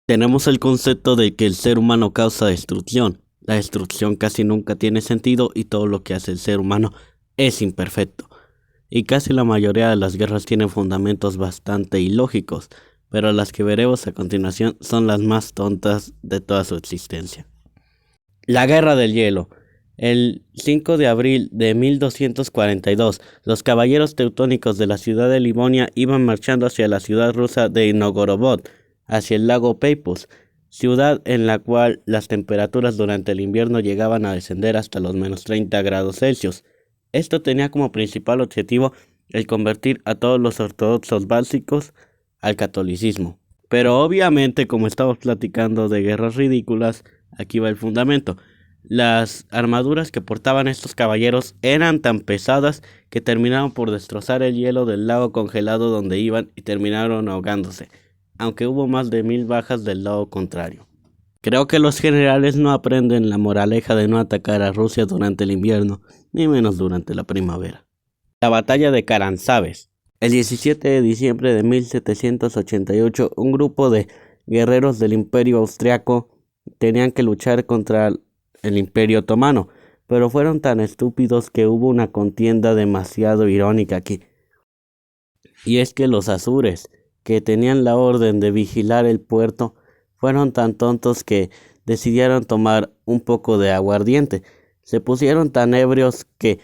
Tenemos el concepto de que el ser humano causa destrucción. La destrucción casi nunca tiene sentido y todo lo que hace el ser humano es imperfecto. Y casi la mayoría de las guerras tienen fundamentos bastante ilógicos, pero las que veremos a continuación son las más tontas de toda su existencia. La Guerra del Hielo. El 5 de abril de 1242, los caballeros teutónicos de la ciudad de Livonia iban marchando hacia la ciudad rusa de Novgorod, hacia el lago Peipus, ciudad en la cual las temperaturas durante el invierno llegaban a descender hasta los menos 30 grados Celsius. Esto tenía como principal objetivo el convertir a todos los ortodoxos bálticos al catolicismo. Pero obviamente, como estamos platicando de guerras ridículas, aquí va el fundamento. Las armaduras que portaban estos caballeros eran tan pesadas que terminaron por destrozar el hielo del lago congelado donde iban y terminaron ahogándose, aunque hubo más de 1000 bajas del lado contrario. Creo que los generales no aprenden la moraleja de no atacar a Rusia durante el invierno, ni menos durante la primavera. La batalla de Caranzabes. El 17 de diciembre de 1788, un grupo de guerreros del Imperio Austriaco tenían que luchar contra el Imperio Otomano, pero fueron tan estúpidos que hubo una contienda demasiado irónica aquí. Y es que los azures, que tenían la orden de vigilar el puerto, fueron tan tontos que decidieron tomar un poco de aguardiente. Se pusieron tan ebrios que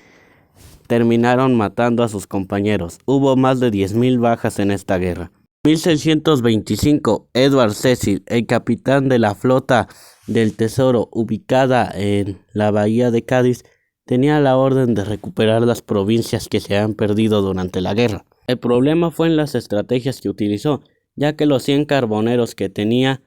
terminaron matando a sus compañeros. Hubo más de 10.000 bajas en esta guerra. En 1625, Edward Cecil, el capitán de la flota del Tesoro ubicada en la bahía de Cádiz, tenía la orden de recuperar las provincias que se habían perdido durante la guerra. El problema fue en las estrategias que utilizó, ya que los 100 carboneros que tenía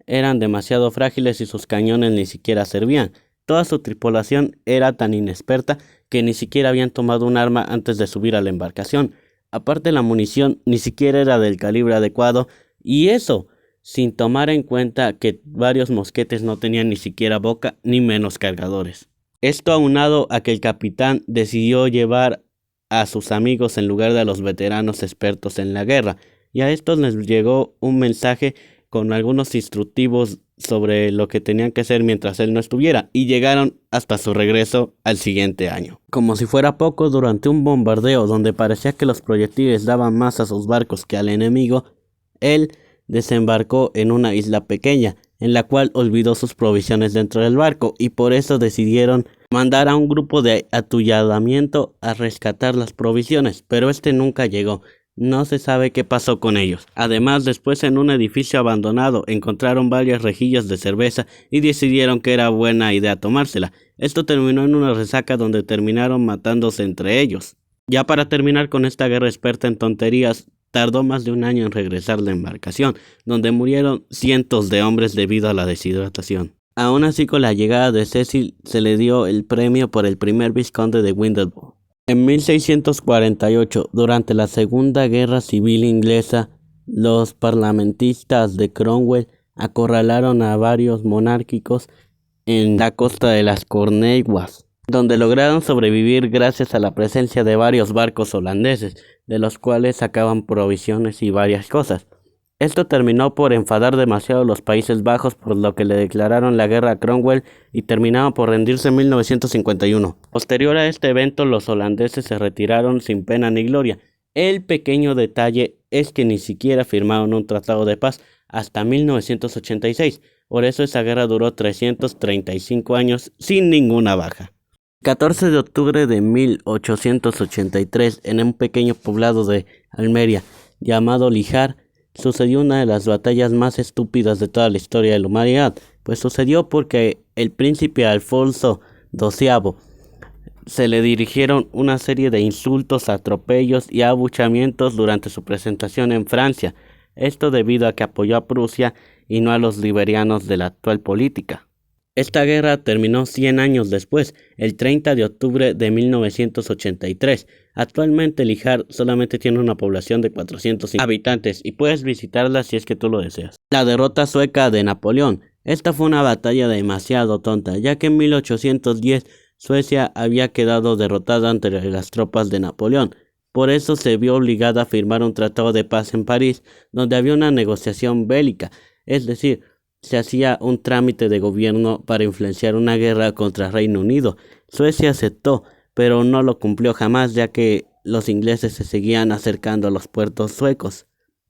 eran demasiado frágiles y sus cañones ni siquiera servían. Toda su tripulación era tan inexperta que ni siquiera habían tomado un arma antes de subir a la embarcación. Aparte, la munición ni siquiera era del calibre adecuado, y eso sin tomar en cuenta que varios mosquetes no tenían ni siquiera boca ni menos cargadores. Esto aunado a que el capitán decidió llevar a sus amigos en lugar de a los veteranos expertos en la guerra, y a estos les llegó un mensaje con algunos instructivos sobre lo que tenían que hacer mientras él no estuviera, y llegaron hasta su regreso al siguiente año. Como si fuera poco, durante un bombardeo donde parecía que los proyectiles daban más a sus barcos que al enemigo, él desembarcó en una isla pequeña, en la cual olvidó sus provisiones dentro del barco, y por eso decidieron mandar a un grupo de atullamiento a rescatar las provisiones, pero este nunca llegó. No se sabe qué pasó con ellos. Además, después en un edificio abandonado encontraron varias rejillas de cerveza y decidieron que era buena idea tomársela. Esto terminó en una resaca donde terminaron matándose entre ellos. Ya para terminar con esta guerra experta en tonterías, tardó más de un año en regresar la embarcación, donde murieron cientos de hombres debido a la deshidratación. Aún así, con la llegada de Cecil se le dio el premio por el primer vizconde de Winterthur. En 1648, durante la Segunda Guerra Civil Inglesa, los parlamentistas de Cromwell acorralaron a varios monárquicos en la costa de las Cornualles, donde lograron sobrevivir gracias a la presencia de varios barcos holandeses, de los cuales sacaban provisiones y varias cosas. Esto terminó por enfadar demasiado a los Países Bajos, por lo que le declararon la guerra a Cromwell y terminaron por rendirse en 1951. Posterior a este evento, los holandeses se retiraron sin pena ni gloria. El pequeño detalle es que ni siquiera firmaron un tratado de paz hasta 1986. Por eso esa guerra duró 335 años sin ninguna baja. El 14 de octubre de 1883, en un pequeño poblado de Almería llamado Líjar, sucedió una de las batallas más estúpidas de toda la historia de la humanidad, pues sucedió porque el príncipe Alfonso XII se le dirigieron una serie de insultos, atropellos y abuchamientos durante su presentación en Francia, esto debido a que apoyó a Prusia y no a los liberianos de la actual política. Esta guerra terminó 100 años después, el 30 de octubre de 1983. Actualmente Líjar solamente tiene una población de 400 habitantes y puedes visitarla si es que tú lo deseas. La derrota sueca de Napoleón. Esta fue una batalla demasiado tonta, ya que en 1810 Suecia había quedado derrotada ante las tropas de Napoleón. Por eso se vio obligada a firmar un tratado de paz en París, donde había una negociación bélica. Es decir, se hacía un trámite de gobierno para influenciar una guerra contra Reino Unido. Suecia aceptó, pero no lo cumplió jamás, ya que los ingleses se seguían acercando a los puertos suecos.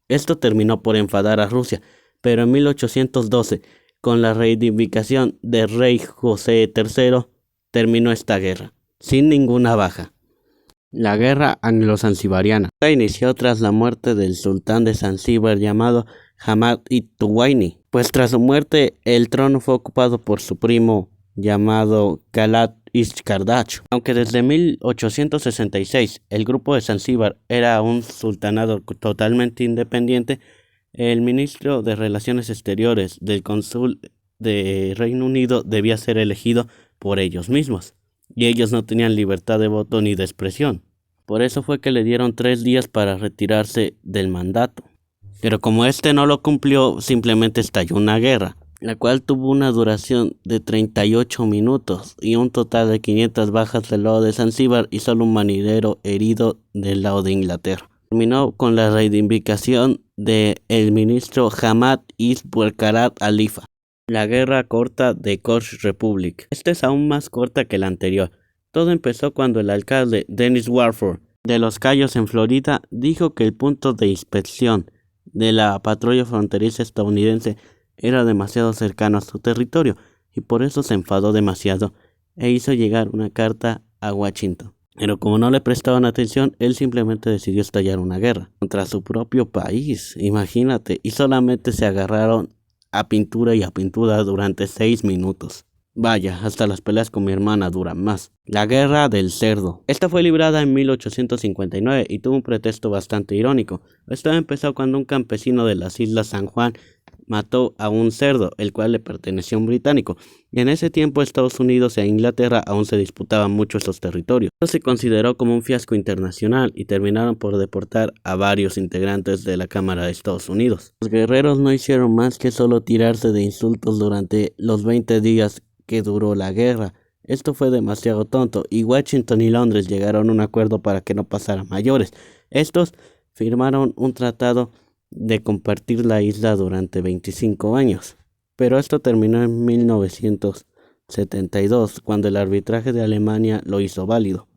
Esto terminó por enfadar a Rusia, pero en 1812, con la reivindicación del rey José III, terminó esta guerra, sin ninguna baja. La guerra anglo-zanzibariana. Esta inició tras la muerte del sultán de Zanzíbar llamado Hamad Tuwaini, pues tras su muerte el trono fue ocupado por su primo llamado Khalad Ishkardach. Aunque desde 1866 el grupo de Zanzíbar era un sultanado totalmente independiente, el ministro de Relaciones Exteriores del cónsul de Reino Unido debía ser elegido por ellos mismos, y ellos no tenían libertad de voto ni de expresión. Por eso fue que le dieron 3 días para retirarse del mandato. Pero como este no lo cumplió, simplemente estalló una guerra, la cual tuvo una duración de 38 minutos y un total de 500 bajas del lado de Zanzíbar y solo un marinero herido del lado de Inglaterra. Terminó con la reivindicación del ministro Hamad Burkarat Khalifa. La guerra corta de Koch Republic. Esta es aún más corta que la anterior. Todo empezó cuando el alcalde Dennis Warford de Los Cayos en Florida dijo que el punto de inspección de la patrulla fronteriza estadounidense era demasiado cercano a su territorio y por eso se enfadó demasiado e hizo llegar una carta a Washington. Pero como no le prestaban atención, él simplemente decidió estallar una guerra contra su propio país, imagínate, y solamente se agarraron a pintura y a pintura durante 6 minutos. Vaya, hasta las peleas con mi hermana duran más. La Guerra del Cerdo. Esta fue librada en 1859 y tuvo un pretexto bastante irónico. Esto empezó cuando un campesino de las Islas San Juan mató a un cerdo, el cual le perteneció a un británico, y en ese tiempo Estados Unidos e Inglaterra aún se disputaban mucho esos territorios. Esto se consideró como un fiasco internacional y terminaron por deportar a varios integrantes de la Cámara de Estados Unidos. Los guerreros no hicieron más que solo tirarse de insultos durante los 20 días que duró la guerra. Esto fue demasiado tonto y Washington y Londres llegaron a un acuerdo para que no pasara mayores. Estos firmaron un tratado de compartir la isla durante 25 años, pero esto terminó en 1972, cuando el arbitraje de Alemania lo hizo válido.